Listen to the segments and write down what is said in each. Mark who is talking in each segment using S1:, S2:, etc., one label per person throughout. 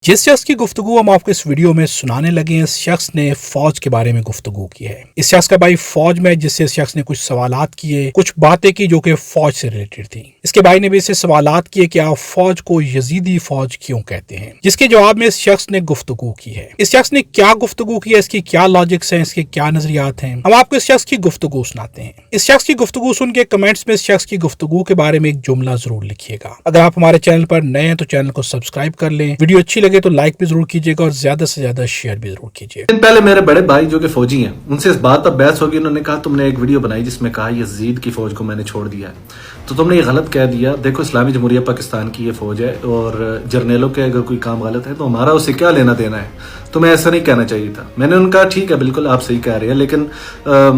S1: जिस शख्स की गुफ्तगू हम आपको इस वीडियो में सुनाने लगे हैं, इस शख्स ने फौज के बारे में गुफ्तगू की है। इस शख्स का भाई फौज में, जिससे इस शख्स ने कुछ सवालात किए, कुछ बातें की जो कि फौज से रिलेटेड थी। इसके भाई ने भी इससे सवालात किए कि आप फौज को यजीदी फौज क्यों कहते हैं, जिसके जवाब में इस शख्स ने गुफ्तगू की है। इस शख्स ने क्या गुफ्तगू की है, इसकी क्या लॉजिक्स हैं, इसके क्या नजरियात हैं, हम आपको इस शख्स की गुफ्तगू सुनाते हैं। इस शख्स की गुफ्तगू सुन के कमेंट्स में इस शख्स की गुफ्तगू के बारे में एक जुमला जरूर लिखिएगा। अगर आप हमारे चैनल पर नए हैं तो चैनल को सब्सक्राइब कर लें, वीडियो अच्छी लगे तो लाइक भी जरूर कीजिएगा और ज्यादा से ज्यादा शेयर भी जरूर कीजिएगा।
S2: दिन पहले मेरे बड़े भाई जो कि फौजी हैं, उनसे इस बात पर बहस होगी। उन्होंने कहा तुमने एक वीडियो बनाई जिसमें कहा यजीद की फौज को मैंने छोड़ दिया है, तो तुमने ये गलत कह दिया। देखो, इस्लामी जमहूरिया पाकिस्तान की ये फौज है और जर्नेलों के अगर कोई काम गलत है तो हमारा उससे क्या लेना देना है, तुम्हें ऐसा नहीं कहना चाहिए था। मैंने उनका ठीक है, बिल्कुल आप सही कह रहे हैं, लेकिन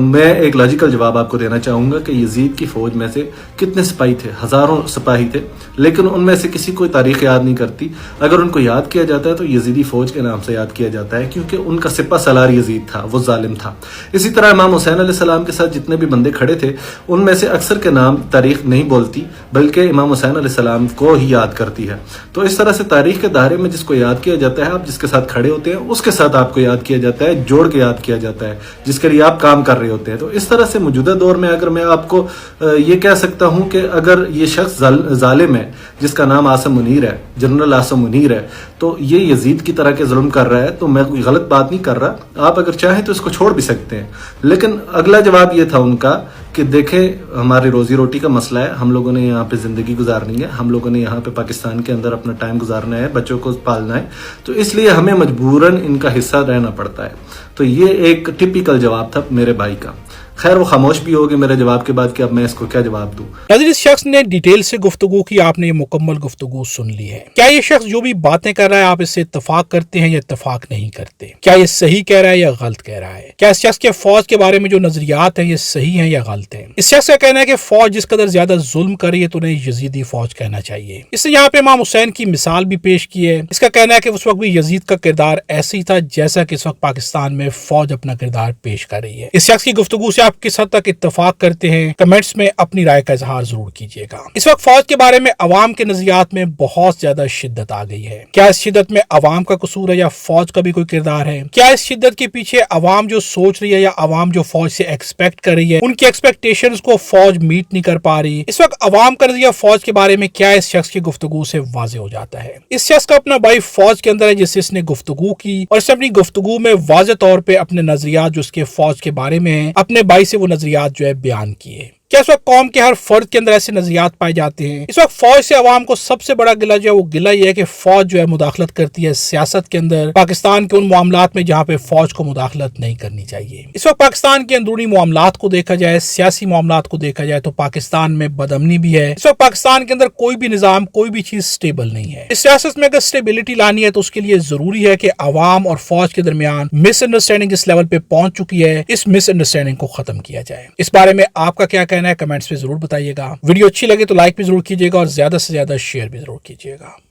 S2: मैं एक लॉजिकल जवाब आपको देना चाहूंगा कि यजीद की फौज में से कितने सिपाही थे, हजारों सिपाही थे, लेकिन उनमें से किसी को तारीख याद नहीं करती। अगर उनको याद किया जाता है तो यजीदी फौज के नाम से याद किया जाता है, क्योंकि उनका सिपा सलार यजीद था, वो जालिम था। इसी तरह इमाम हुसैन अलैहिस्सलाम के साथ जितने भी बंदे खड़े थे, उनमें से अक्सर के नाम तारीख नहीं बोलती, बल्कि इमाम हुसैन अलैहिस्सलाम को ही याद करती है। तो इस तरह से तारीख के दायरे में जिसको याद किया जाता है, आप जिसके साथ खड़े होते हैं उसके साथ आपको याद किया जाता है, जोड़ के याद किया जाता है, जिसके लिए आप काम कर रहे होते हैं। तो इस तरह से मौजूदा दौर में अगर मैं आपको ये कह सकता हूं कि अगर ये शख्स जालिम है जिसका नाम आसिम मुनीर है, जनरल आसिम मुनीर है, तो ये यजीद की तरह के जुल्म कर रहा है, तो मैं कोई गलत बात नहीं कर रहा। आप अगर चाहें तो इसको छोड़ भी सकते हैं। लेकिन अगला जवाब ये था उनका कि देखें, हमारी रोजी रोटी का मसला है, हम लोगों ने यहाँ पे जिंदगी गुजारनी है, हम लोगों ने यहाँ पे पाकिस्तान के अंदर अपना टाइम गुजारना है, बच्चों को पालना है, तो इसलिए हमें मजबूरन इनका हिस्सा रहना पड़ता है। तो ये एक टिपिकल जवाब था मेरे भाई का। खैर, वो खामोश भी हो गए मेरे जवाब के बाद कि अब मैं इसको क्या जवाब दूं।
S1: नाज़रीन, इस शख्स ने डिटेल से गुफ्तगू की, आपने ये मुकम्मल गुफ्तगू सुन ली है। क्या ये शख्स जो भी बातें कर रहा है आप इससे इत्तफाक करते हैं या इत्तफाक नहीं करते? क्या ये सही कह रहा है या गलत कह रहा है? क्या इस शख्स के फौज के बारे में जो नजरियात हैं ये सही हैं या गलत हैं? इस शख्स का कहना है कि फौज जिस कदर ज्यादा जुल्म कर रही है तो उन्हें यजीदी फौज कहना चाहिए। इसने यहाँ पे इमाम हुसैन की मिसाल भी पेश की है। इसका कहना है कि उस वक्त भी यजीद का किरदार ऐसे ही था जैसा कि इस वक्त पाकिस्तान में फौज अपना किरदार पेश कर रही है। इस शख्स की गुफ्तगू से आप किस हद तक इत्तफाक करते हैं, कमेंट्स में अपनी राय का इजहार जरूर कीजिएगा। इस वक्त फौज के बारे में अवाम के नजरियात में बहुत ज्यादा शिद्दत आ गई है। क्या इस शिद्दत में अवाम का कसूर है या फौज का भी कोई किरदार है? क्या इस शिद्दत के पीछे अवाम जो सोच रही है या अवाम जो फौज से एक्सपेक्ट कर रही है, उनकी एक्सपेक्टेशंस को फौज मीट नहीं कर पा रही? इस वक्त अवाम का नजरिया फौज के बारे में क्या इस शख्स की गुफ्तगू से वाज़ेह हो जाता है। इस शख्स का अपना भाई फौज के अंदर है जिससे इसने गुफ्तगू की और इसने अपनी गुफ्तगू में वाज़ेह तौर पर अपने नजरियात जो उसके फौज के बारे में है, अपने भाई से वो नजरियात जो है बयान किए। क्या इस वक्त कौम के हर फर्द के अंदर ऐसे नजरियात पाए जाते हैं? इस वक्त फौज से अवाम को सबसे बड़ा गिला जो है वो गिला ये है कि फौज जो है मुदाखलत करती है सियासत के अंदर, पाकिस्तान के उन मामलात में जहाँ पे फौज को मुदाखलत नहीं करनी चाहिए। इस वक्त पाकिस्तान के अंदरूनी मामलात को देखा जाए, सियासी मामलात को देखा जाए तो पाकिस्तान में बदअमनी भी है। इस वक्त पाकिस्तान के अंदर कोई भी निजाम, कोई भी चीज स्टेबल नहीं है। इस सियासत में अगर स्टेबिलिटी लानी है तो उसके लिए जरूरी है कि अवाम और फौज के दरमियान मिसअंडरस्टैंडिंग इस लेवल पे पहुंच चुकी है, इस मिसअंडरस्टैंडिंग को खत्म किया जाए। इस बारे में आपका क्या कहना है, कमेंट्स में जरूर बताइएगा। वीडियो अच्छी लगे तो लाइक भी जरूर कीजिएगा और ज्यादा से ज्यादा शेयर भी जरूर कीजिएगा।